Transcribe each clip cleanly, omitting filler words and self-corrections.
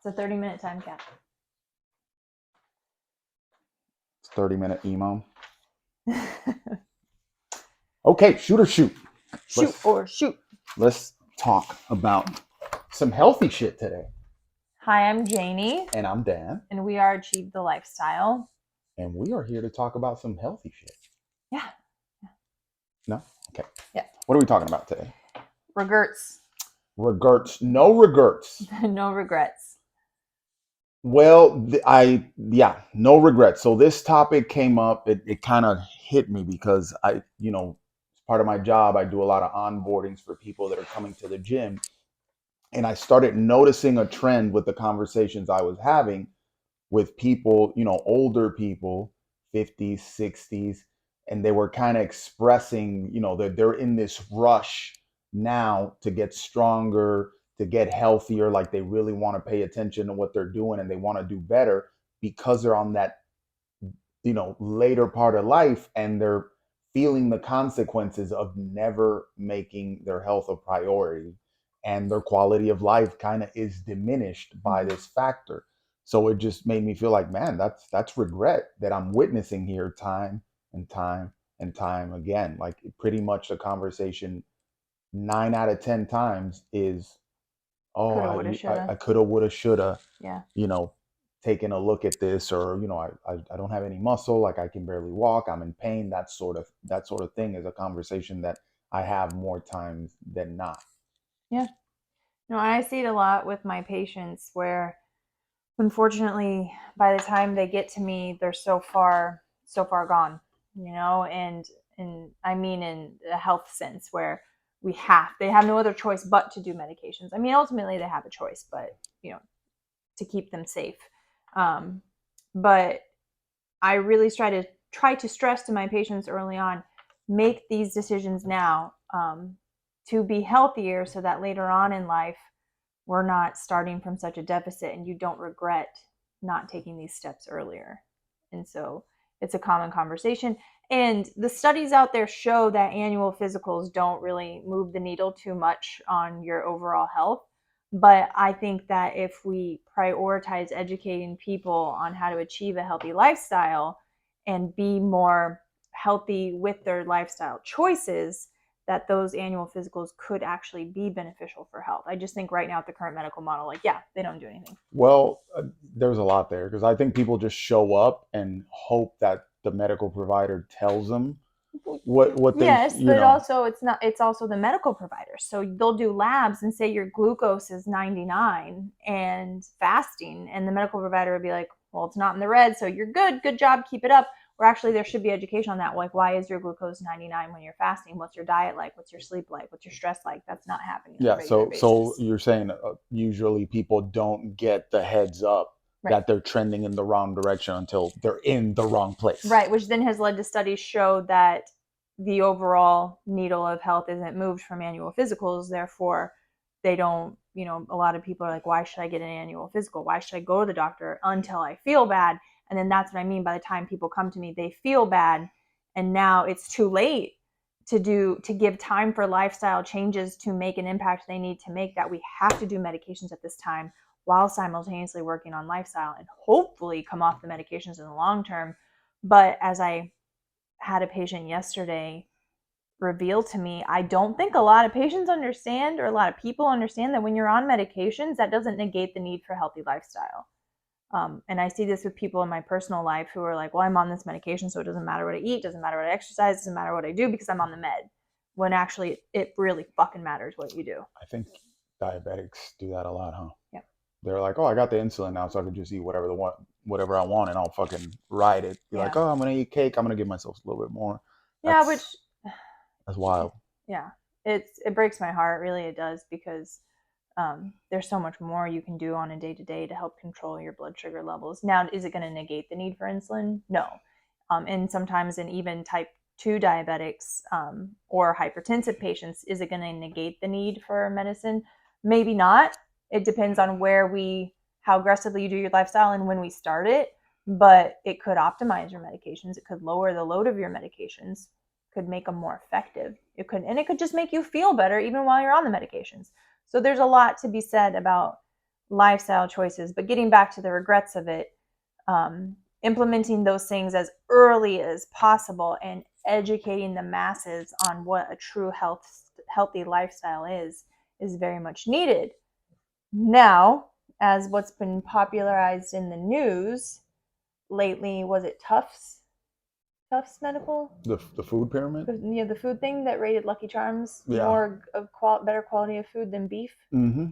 It's a 30-minute time cap. It's 30-minute emo. Okay, shoot or shoot. Shoot. Let's talk about some healthy shit today. Hi, I'm Janie. And I'm Dan. And we are Achieve the Lifestyle. And we are here to talk about some healthy shit. Yeah. No? Okay. Yeah. What are we talking about today? Regrets. Regrets. No regrets. No regrets. Well, no regrets. So this topic came up, it kind of hit me because as part of my job, I do a lot of onboardings for people that are coming to the gym. And I started noticing a trend with the conversations I was having with people, older people, 50s, 60s, and they were kind of expressing, that they're in this rush now to get stronger, to get healthier, like they really want to pay attention to what they're doing and they want to do better because they're on that, later part of life and they're feeling the consequences of never making their health a priority, and their quality of life kind of is diminished by this factor. So it just made me feel like, man, that's regret that I'm witnessing here time and time and time again. Like pretty much the conversation 9 out of 10 times is, oh, Coulda, woulda, shoulda. I coulda, woulda, shoulda, Yeah. taking a look at this, or I don't have any muscle, like I can barely walk, I'm in pain. That sort of thing is a conversation that I have more times than not. Yeah. No, I see it a lot with my patients where unfortunately by the time they get to me, they're so far gone, and I mean in a health sense where they have no other choice but to do medications. I mean, ultimately they have a choice, but to keep them safe. But I really try to stress to my patients early on, make these decisions now to be healthier so that later on in life, we're not starting from such a deficit and you don't regret not taking these steps earlier. And so it's a common conversation. And the studies out there show that annual physicals don't really move the needle too much on your overall health. But I think that if we prioritize educating people on how to achieve a healthy lifestyle and be more healthy with their lifestyle choices, that those annual physicals could actually be beneficial for health. I just think right now at the current medical model, they don't do anything. Well, there's a lot there because I think people just show up and hope that the medical provider tells them what they, yes, but also it's also the medical provider. So they'll do labs and say your glucose is 99 and fasting, and the medical provider would be like, well, it's not in the red, so you're good job, keep it up. Or actually there should be education on that, like why is your glucose 99 when you're fasting? What's your diet like? What's your sleep like? What's your stress like? That's not happening on a regular basis. So you're saying usually people don't get the heads up that they're trending in the wrong direction until they're in the wrong place. Right, which then has led to studies show that the overall needle of health isn't moved from annual physicals. Therefore, they don't, a lot of people are like, why should I get an annual physical? Why should I go to the doctor until I feel bad? And then that's what I mean. By the time people come to me, they feel bad. And now it's too late to give time for lifestyle changes to make an impact they need to make, that we have to do medications at this time while simultaneously working on lifestyle and hopefully come off the medications in the long term. But as I had a patient yesterday reveal to me, I don't think a lot of patients understand, or a lot of people understand, that when you're on medications, that doesn't negate the need for a healthy lifestyle. And I see this with people in my personal life who are like, well, I'm on this medication, so it doesn't matter what I eat, doesn't matter what I exercise, doesn't matter what I do because I'm on the med. When actually it really fucking matters what you do. I think diabetics do that a lot, huh? Yeah. They're like, oh, I got the insulin now, so I can just eat whatever I want, and I'll fucking ride it. Be like, oh, I'm gonna eat cake. I'm gonna give myself a little bit more. That's wild. Yeah, it breaks my heart. Really, it does, because there's so much more you can do on a day-to-day to help control your blood sugar levels. Now, is it going to negate the need for insulin? No. And sometimes in even type 2 diabetics or hypertensive patients, is it going to negate the need for medicine? Maybe not. It depends on how aggressively you do your lifestyle and when we start it, but it could optimize your medications. It could lower the load of your medications, could make them more effective. It could just make you feel better even while you're on the medications. So there's a lot to be said about lifestyle choices. But getting back to the regrets of it, implementing those things as early as possible and educating the masses on what a true healthy lifestyle is very much needed. Now, as what's been popularized in the news lately, was it Tufts Medical? The food pyramid. The food thing that rated Lucky Charms Yeah. more of better quality of food than beef. Mm-hmm.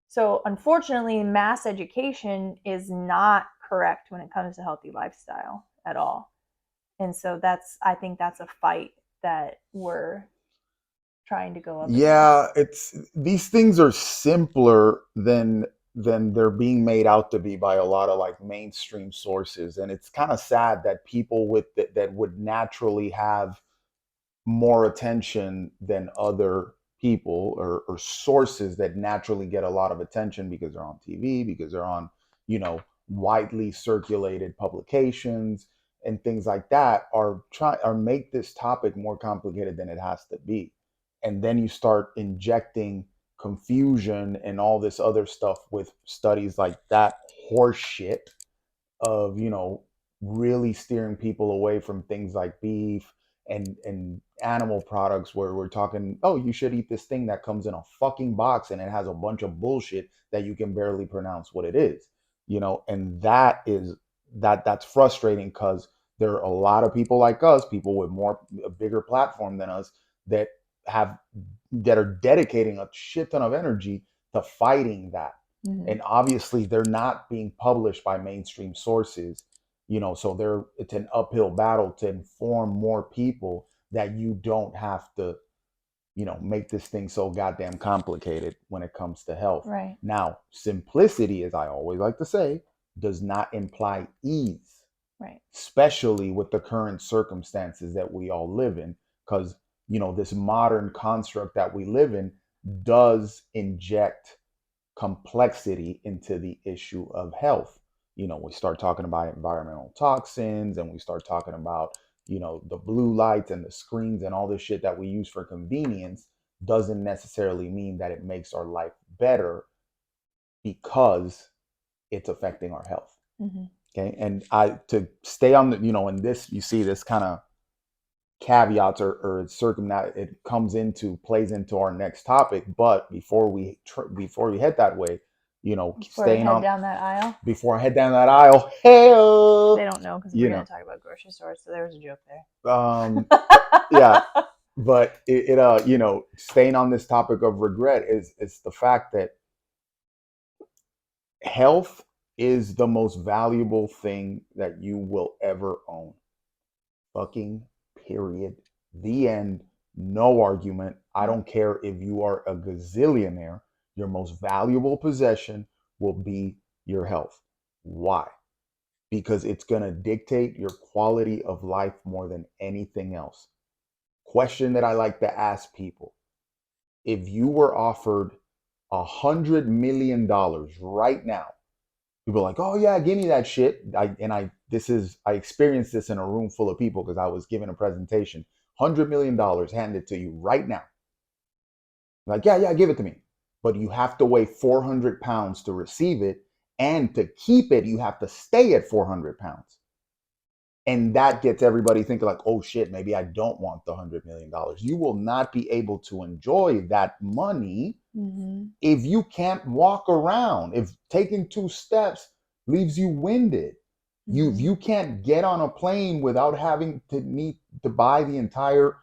So unfortunately, mass education is not correct when it comes to healthy lifestyle at all. And so I think that's a fight that we're trying to go up Yeah, against. it's these things are simpler than they're being made out to be by a lot of like mainstream sources, and it's kind of sad that people that would naturally have more attention than other people, or sources that naturally get a lot of attention because they're on TV, because they're on, widely circulated publications and things like that, are make this topic more complicated than it has to be. And then you start injecting confusion and all this other stuff with studies like that horse shit of, really steering people away from things like beef and animal products, where we're talking, oh, you should eat this thing that comes in a fucking box and it has a bunch of bullshit that you can barely pronounce what it is. And that's frustrating, because there are a lot of people like us, people with a bigger platform than us, that have that are dedicating a shit ton of energy to fighting that. Mm-hmm. And obviously they're not being published by mainstream sources, so it's an uphill battle to inform more people that you don't have to, make this thing so goddamn complicated when it comes to health. Right. Now, simplicity, as I always like to say, does not imply ease. Right. Especially with the current circumstances that we all live in, because, this modern construct that we live in does inject complexity into the issue of health. We start talking about environmental toxins, and we start talking about, the blue lights and the screens and all this shit that we use for convenience doesn't necessarily mean that it makes our life better, because it's affecting our health. Mm-hmm. Okay. And to stay on the, in this, you see this kind of caveats, or it plays into our next topic. But before we head that way, Before we staying head on down that aisle, before I head down that aisle, hey, they don't know because you we're going know, to talk about grocery stores. So there was a joke um, there. yeah. But staying on this topic of regret is the fact that health is the most valuable thing that you will ever own. Fucking period. The end. No argument. I don't care if you are a gazillionaire. Your most valuable possession will be your health. Why? Because it's going to dictate your quality of life more than anything else. Question that I like to ask people: if you were offered $100 million right now, people are like, oh yeah, give me that shit. I experienced this in a room full of people because I was giving a presentation. $100 million handed to you right now. Like, yeah, give it to me. But you have to weigh 400 pounds to receive it. And to keep it, you have to stay at 400 pounds. And that gets everybody thinking like, oh shit, maybe I don't want the $100 million. You will not be able to enjoy that money if you can't walk around, if taking 2 steps leaves you winded. If you can't get on a plane without having to need to buy the entire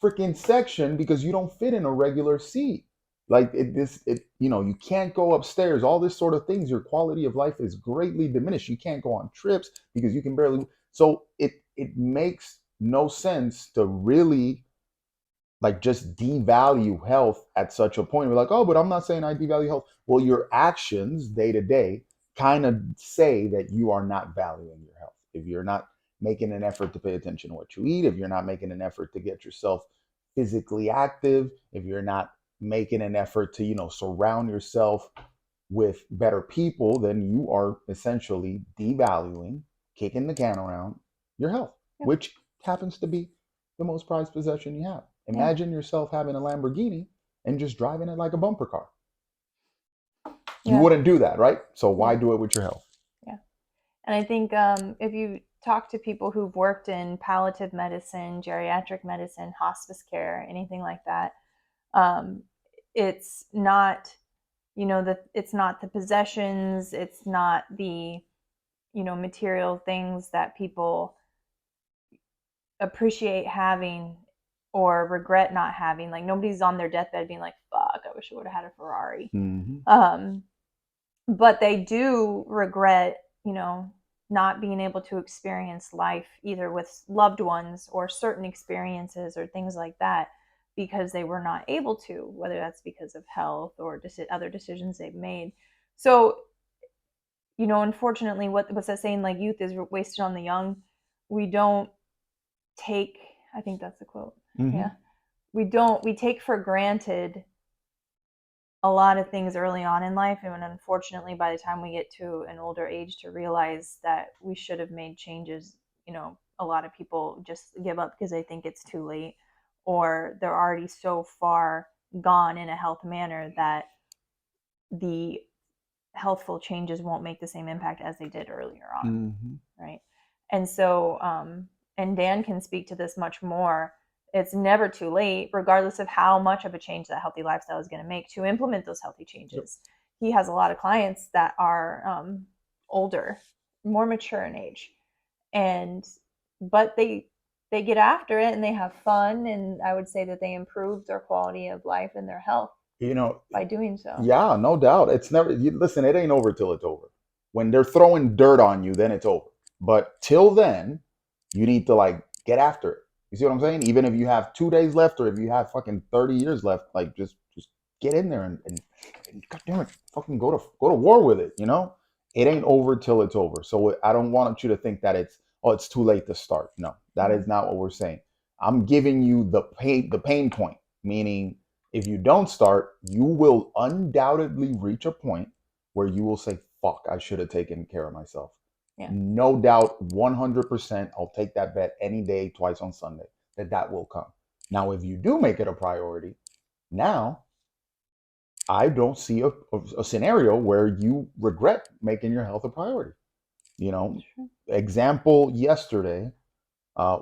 freaking section because you don't fit in a regular seat. Like you can't go upstairs, all this sort of things. Your quality of life is greatly diminished. You can't go on trips because you can barely. So it makes no sense to really like just devalue health at such a point. We're like, oh, but I'm not saying I devalue health. Well, your actions day to day kind of say that you are not valuing your health. If you're not making an effort to pay attention to what you eat, if you're not making an effort to get yourself physically active, if you're not making an effort to, surround yourself with better people, then you are essentially devaluing, kicking the can around your health, which happens to be the most prized possession you have. Imagine yourself having a Lamborghini and just driving it like a bumper car. You Yeah. wouldn't do that, right? So why Yeah. do it with your health? Yeah. And I think if you talk to people who've worked in palliative medicine, geriatric medicine, hospice care, anything like that, um, it's not, it's not the possessions, it's not the, material things that people appreciate having or regret not having. Like nobody's on their deathbed being like, fuck, I wish I would have had a Ferrari. Mm-hmm. But they do regret, not being able to experience life either with loved ones or certain experiences or things like that because they were not able to, whether that's because of health or other decisions they've made. So, unfortunately, what's that saying? Like youth is wasted on the young. We don't take, I think that's the quote. Mm-hmm. Yeah. We take for granted a lot of things early on in life, and unfortunately by the time we get to an older age to realize that we should have made changes, a lot of people just give up because they think it's too late, or they're already so far gone in a health manner that the healthful changes won't make the same impact as they did earlier on. Mm-hmm. Right? And so, and Dan can speak to this much more. It's never too late, regardless of how much of a change that healthy lifestyle is going to make, to implement those healthy Yep. changes. He has a lot of clients that are older, more mature in age, and but they get after it and they have fun, and I would say that they improve their quality of life and their health You know, by doing so. yeah, no doubt. It's never, listen, it ain't over till it's over. When they're throwing dirt on you, then it's over. But till then, you need to like get after it. You see what I'm saying? Even if you have 2 days left or if you have fucking 30 years left, like just get in there and God damn it, fucking go to war with it, you know? It ain't over till it's over. So I don't want you to think that it's too late to start. No, that Mm-hmm. is not what we're saying. I'm giving you the pain point, meaning if you don't start, you will undoubtedly reach a point where you will say, fuck, I should have taken care of myself. Yeah. No doubt, 100%, I'll take that bet any day, twice on Sunday, that will come. Now, if you do make it a priority, now I don't see a scenario where you regret making your health a priority. You know, Sure. example yesterday, uh,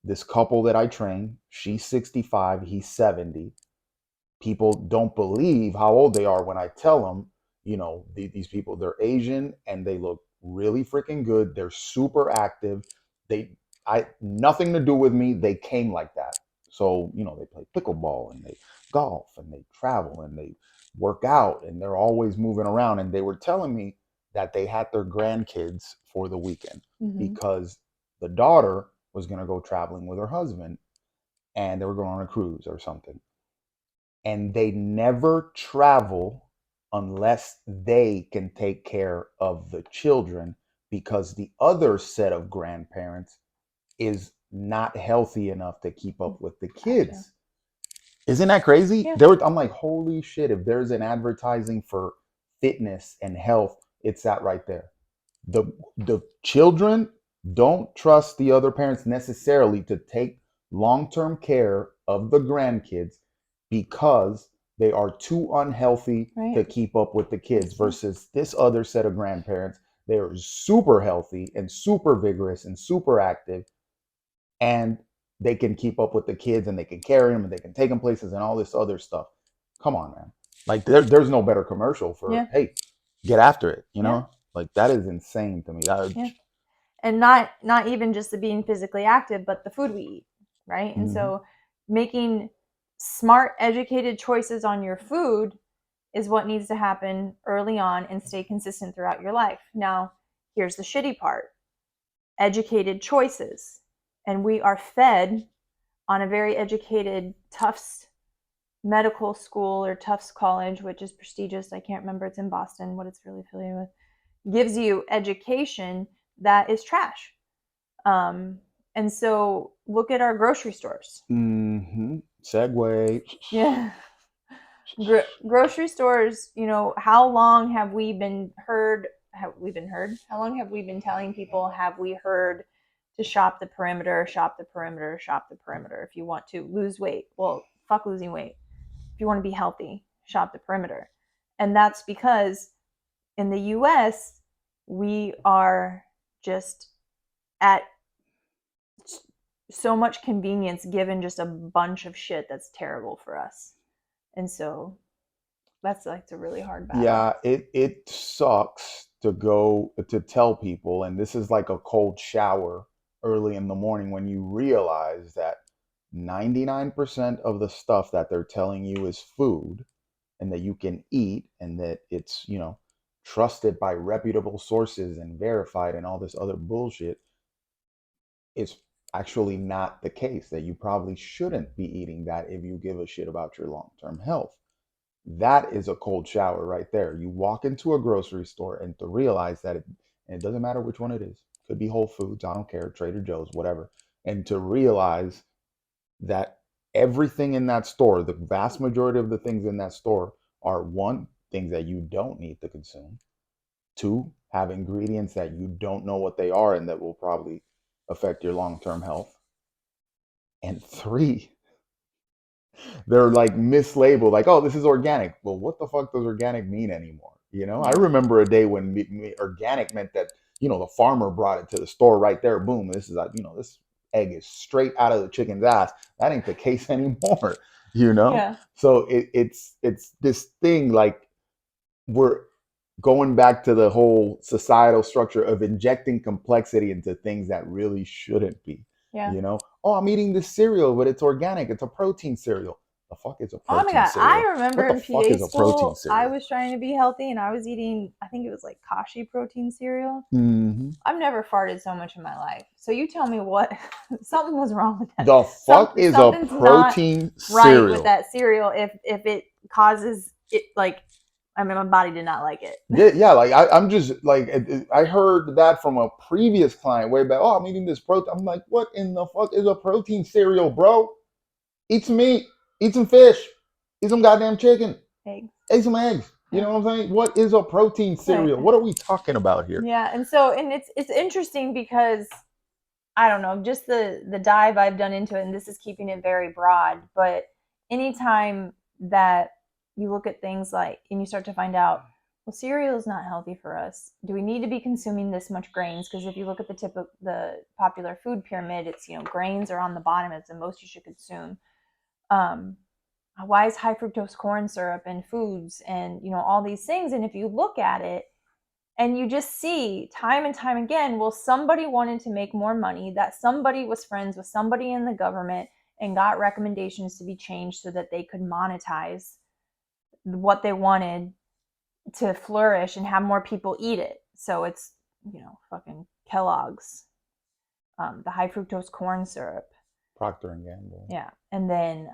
this couple that I train, she's 65, he's 70. People don't believe how old they are when I tell them, these people, they're Asian and they look really freaking good. They're super active. I nothing to do with me. They came like that. So, they play pickleball and they golf and they travel and they work out and they're always moving around. And they were telling me that they had their grandkids for the weekend Mm-hmm. because the daughter was going to go traveling with her husband and they were going on a cruise or something, and they never travel unless they can take care of the children because the other set of grandparents is not healthy enough to keep up with the Gotcha. kids. Isn't that crazy? Yeah. I'm like, holy shit, if there's an advertising for fitness and health, it's that right there. The children don't trust the other parents necessarily to take long-term care of the grandkids because they are too unhealthy Right. to keep up with the kids Yeah. versus this other set of grandparents. They are super healthy and super vigorous and super active, and they can keep up with the kids and they can carry them and they can take them places and all this other stuff. Come on, man. Like there's no better commercial for, Yeah. hey, get after it, Yeah. Like that is insane to me. Yeah. And not even just the being physically active, but the food we eat, right? And Mhm. so making smart, educated choices on your food is what needs to happen early on and stay consistent throughout your life. Now, here's the shitty part: educated choices. And we are fed on a very educated Tufts medical school or Tufts College, which is prestigious. I can't remember, it's in Boston, what it's really affiliated with, gives you education that is trash. Um, and so look at our grocery stores. Segway. Yeah. Grocery stores, how long have we been heard? Have we been heard? How long have we been telling people, have we heard to shop the perimeter, shop the perimeter, shop the perimeter? If you want to lose weight, well, fuck losing weight. If you want to be healthy, shop the perimeter. And that's because in the US, we are just at so much convenience given just a bunch of shit that's terrible for us. And so that's like a really hard battle. Yeah, it sucks to go to tell people, and this is like a cold shower early in the morning when you realize that 99% of the stuff that they're telling you is food and that you can eat and that it's, trusted by reputable sources and verified and all this other bullshit is actually not the case, that you probably shouldn't be eating that if you give a shit about your long-term health. That is a cold shower right there. You walk into a grocery store and to realize that and it doesn't matter which one it is. Could be Whole Foods, I don't care, Trader Joe's, whatever. And to realize that everything in that store, the vast majority of the things in that store are one, things that you don't need to consume. Two, have ingredients that you don't know what they are and that will probably affect your long-term health. And three, they're like mislabeled, like, oh, this is organic. Well, what the fuck does organic mean anymore? I Yeah. remember a day when organic meant that, the farmer brought it to the store right there. Boom. This is, this egg is straight out of the chicken's ass. That ain't the case anymore, you know? Yeah. So it's this thing like we're going back to the whole societal structure of injecting complexity into things that really shouldn't be. Yeah. Oh, I'm eating this cereal, but it's organic. It's a protein cereal. The fuck is a Oh my protein god, I cereal? remember What the in fuck PA is a protein school, I cereal? was trying to be healthy and I was eating, I think it was like Kashi protein cereal. Hmm. I've never farted so much in my life. So you tell me what something was wrong with that. The fuck is a Something's not protein right with cereal? that cereal if it causes it like I mean my body did not like it. Yeah, yeah. Like I'm just like I heard that from a previous client way back. Oh, I'm eating this protein. I'm like, what in the fuck is a protein cereal, bro? Eat some meat, eat some fish, eat some goddamn chicken, Eggs. eat some eggs. You Yeah. know what I'm saying? What is a protein Right. cereal? What are we talking about here? Yeah, and so and it's interesting because I don't know, just the dive I've done into it, and this is keeping it very broad, but anytime that you look at things like, and you start to find out, well, cereal is not healthy for us. Do we need to be consuming this much grains? Because if you look at the tip of the popular food pyramid, it's, grains are on the bottom, it's the most you should consume. Um, why is high fructose corn syrup in foods and, all these things? And if you look at it, and you just see time and time again, well, somebody wanted to make more money, that somebody was friends with somebody in the government and got recommendations to be changed so that they could monetize what they wanted to flourish and have more people eat it. So it's, fucking Kellogg's, the high fructose corn syrup. Procter and Gamble. Yeah. And then,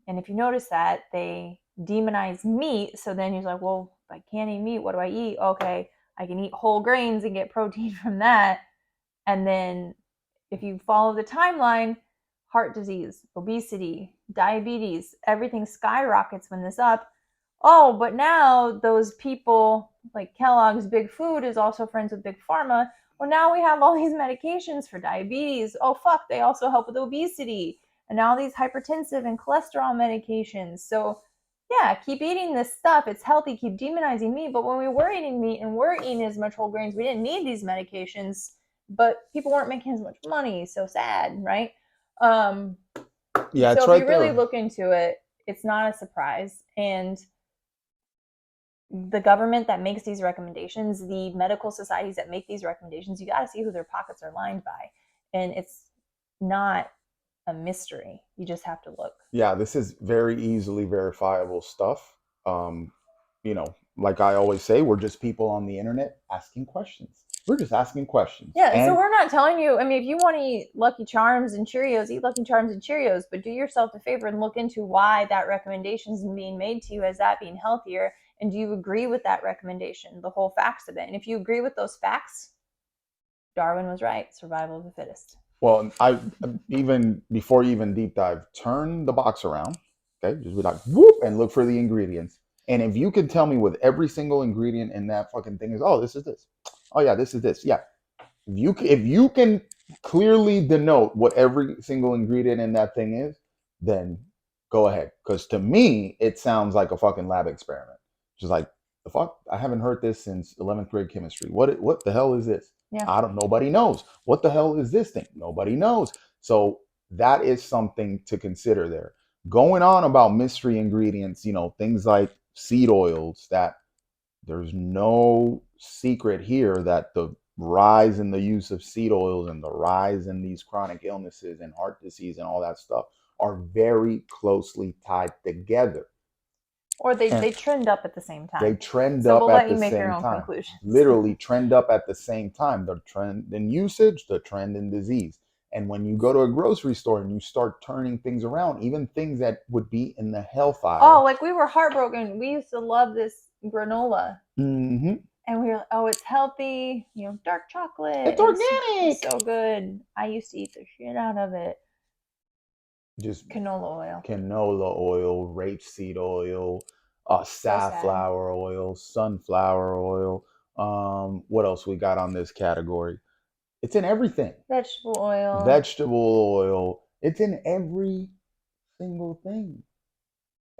and if you notice that, they demonize meat. So then you're like, well, if I can't eat meat, what do I eat? Okay, I can eat whole grains and get protein from that. And then if you follow the timeline, heart disease, obesity, diabetes, everything skyrockets when this up. Oh, but now those people like Kellogg's Big Food is also friends with Big Pharma. Well, now we have all these medications for diabetes. Oh, fuck, they also help with obesity. And now these hypertensive and cholesterol medications. So, yeah, keep eating this stuff. It's healthy. Keep demonizing meat. But when we were eating meat and we're eating as much whole grains, we didn't need these medications, but people weren't making as much money. So sad, right? Um, Yeah, so it's if you right really there. look into it, it's not a surprise. And the government that makes these recommendations, the medical societies that make these recommendations, you got to see who their pockets are lined by. And it's not a mystery. You just have to look. Yeah, this is very easily verifiable stuff. Um, like I always say, we're just people on the internet asking questions. We're just asking questions. Yeah, and so And we're not telling you, I mean, if you want to eat Lucky Charms and Cheerios, eat Lucky Charms and Cheerios, but do yourself a favor and look into why that recommendation is being made to you as that being healthier. And do you agree with that recommendation, the whole facts of it? And if you agree with those facts, Darwin was right, survival of the fittest. well, I even before you even deep dive, turn the box around. Okay, just be like whoop and look for the ingredients. And if you can tell me with every single ingredient in that fucking thing is, oh, this is this. Oh yeah, this is this. Yeah, if you can clearly denote what every single ingredient in that thing is, then go ahead. Because to me, it sounds like a fucking lab experiment. Just like The fuck? I haven't heard this since 11th grade chemistry. What the hell is this? Yeah. I don't. Nobody knows. What the hell is this thing? Nobody knows. So that is something to consider there. Going on about mystery ingredients, things like seed oils, that there's no secret here that the rise in the use of seed oils and the rise in these chronic illnesses and heart disease and all that stuff are very closely tied together. Or And they trend up at the same they time. trend So up we'll at let the you make your same own time. conclusions. Literally trend up at the same time. The trend in usage, the trend in disease. And when you go to a grocery store and you start turning things around, even things that would be in the health Oh, aisle. like we were heartbroken. We used to love this granola. Mm-hmm. And we were like, oh, it's healthy, dark chocolate. It's It was organic. so good. I used to eat the shit out of it. Just Canola oil. canola oil, rapeseed oil, So sad. safflower oil, sunflower oil. What else we got on this category? It's in everything. Vegetable oil. Vegetable oil. It's in every single thing.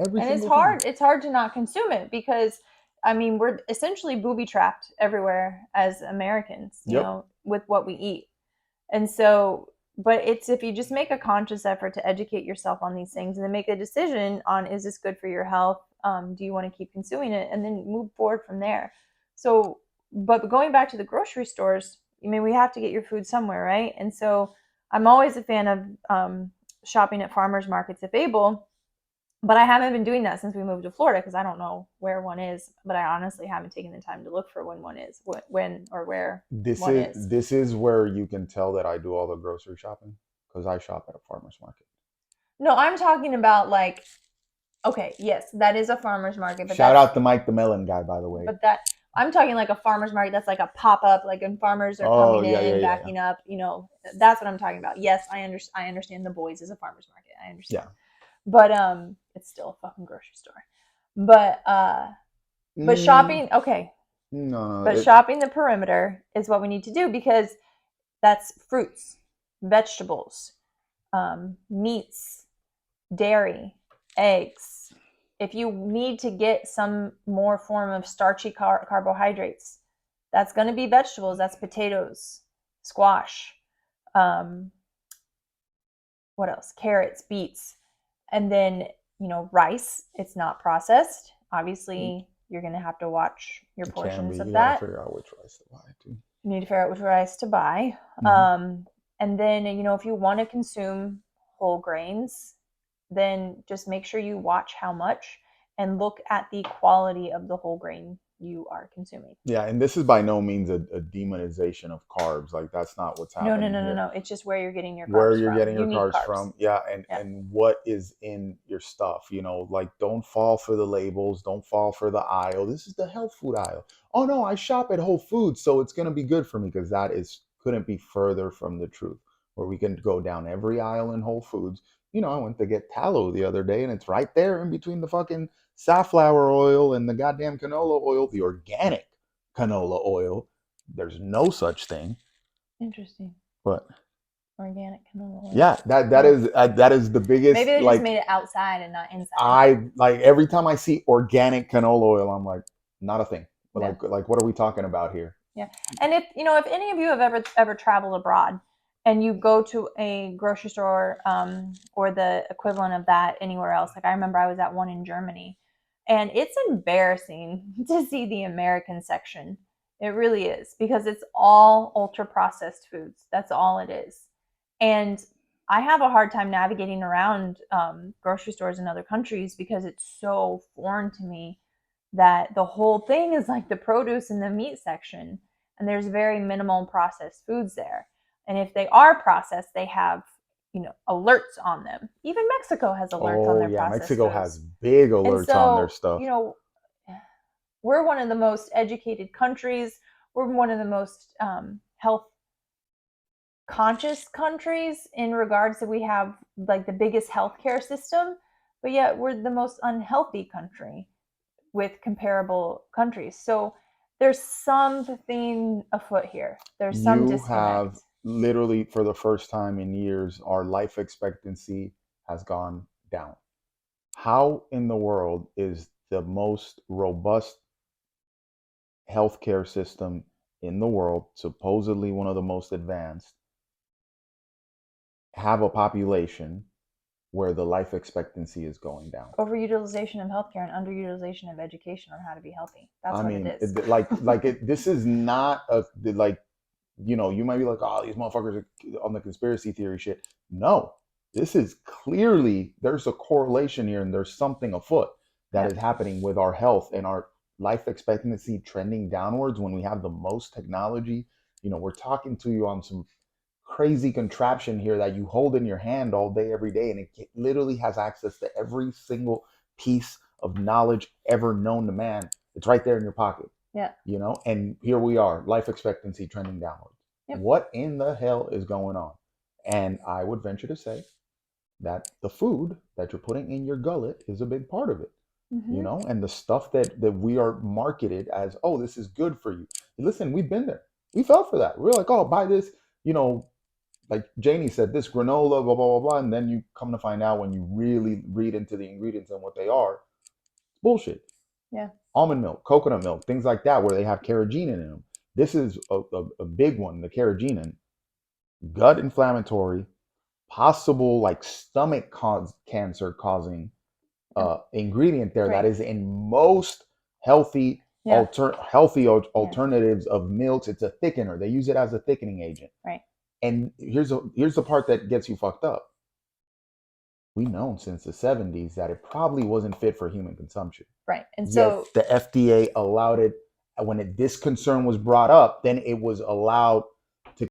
Every And it's single thing. hard. It's hard to not consume it because we're essentially booby trapped everywhere as Americans, Yep. with what we eat. And so, but it's if you just make a conscious effort to educate yourself on these things and then make a decision on, is this good for your health? Do you want to keep consuming it? And then move forward from there. So, but going back to the grocery stores, we have to get your food somewhere, right? And so I'm always a fan of shopping at farmers markets if able, but I haven't been doing that since we moved to Florida because I don't know where one is. But I honestly haven't taken the time to look for when one is, when or where This one is is. this is where you can tell that I do all the grocery shopping because I shop at a farmer's market. No, I'm talking about like, okay, yes, that is a farmer's market, but Shout out to Mike the Melon guy, by the way. that I'm talking like a farmer's market that's like a pop up, like when farmers are Oh coming yeah, yeah, in, yeah, yeah. backing up. That's what I'm talking about. Yes, I understand the boys is a farmer's market. I understand, Yeah. but it's still a fucking grocery store. But Mm, shopping, okay, no, no. but shopping the perimeter is what we need to do because that's fruits, vegetables, meats, dairy, eggs. If you need to get some more form of starchy carbohydrates, that's going to be vegetables. That's potatoes, squash, um, what else? Carrots, beets, and then rice. It's not processed. Obviously, you're going to have to watch your It can portions be. of You got to that. figure out which rice to buy too. You need to figure out which rice to buy. Mm-hmm. And then, if you want to consume whole grains, then just make sure you watch how much and look at the quality of the whole grain you are consuming. Yeah, and this is by no means a demonization of carbs. Like that's not what's No, no, happening no, no, here. no. It's just where you're getting your Where carbs you're from. getting You your need carbs carbs. from, yeah, and Yeah. what is in your stuff. Like don't fall for the labels, don't fall for the aisle. This is the health food aisle. Oh no, I shop at Whole Foods, so it's going to be good for me, because that is couldn't be further from the truth. Where we can go down every aisle in Whole Foods. I went to get tallow the other day, and it's right there in between the fucking safflower oil and the goddamn canola oil, the organic canola oil. There's no such thing. Interesting. But Organic canola oil. yeah, that Yeah. is that is the Maybe biggest. they just Like made it outside and not inside. I like every time I see organic canola oil, I'm like, not a thing. But Yeah. like what are we talking about here? Yeah. And if any of you have ever traveled abroad and you go to a grocery store, or the equivalent of that anywhere else, like I remember I was at one in Germany, and it's embarrassing to see the American section. It really is, because it's all ultra processed foods. That's all it is. And I have a hard time navigating around grocery stores in other countries because it's so foreign to me that the whole thing is like the produce and the meat section, and there's very minimal processed foods there. And if they are processed, they have alerts on them. Even Mexico has alerts on Oh their yeah, processed Mexico has foods. big And alerts on their so, stuff. we're one of the most educated countries. We're one of the most health conscious countries in regards to we have like the biggest healthcare system, but yet we're the most unhealthy country with comparable countries. So there's something afoot here. There's some You disconnect. have literally, for the first time in years, our life expectancy has gone down. How in the world is the most robust healthcare system in the world, supposedly one of the most advanced, have a population where the life expectancy is going down? Overutilization of healthcare and underutilization of education on how to be healthy. That's I what it mean, is. this is not a like, you might be like, oh, these motherfuckers are on the conspiracy theory shit. No, this is clearly, there's a correlation here, and there's something afoot that is Yep. happening with our health and our life expectancy trending downwards when we have the most technology. We're talking to you on some crazy contraption here that you hold in your hand all day, every day, and it literally has access to every single piece of knowledge ever known to man. It's right there in your pocket. Yeah. And here we are, life expectancy trending downward. Yep. What in the hell is going on? And I would venture to say that the food that you're putting in your gullet is a big part of it. Mm-hmm. And the stuff that we are marketed as, oh, this is good for you. Listen, we've been there. We fell for that. We're like, oh, buy this, like Janie said, this granola, blah, blah, blah, blah. And then you come to find out, when you really read into the ingredients and what they are, it's bullshit. Yeah. Almond milk, coconut milk, things like that, where they have carrageenan in them. This is a big one, the carrageenan, gut inflammatory, possible like stomach cancer causing ingredient there, that Right. is in most healthy Yeah. Yeah. alternatives of milks. It's a thickener. They use it as a thickening agent. Right. And here's the part that gets you fucked up. We've known since the 70s that it probably wasn't fit for human consumption. Right. And Yet so the FDA allowed it. When this concern was brought up, then it was allowed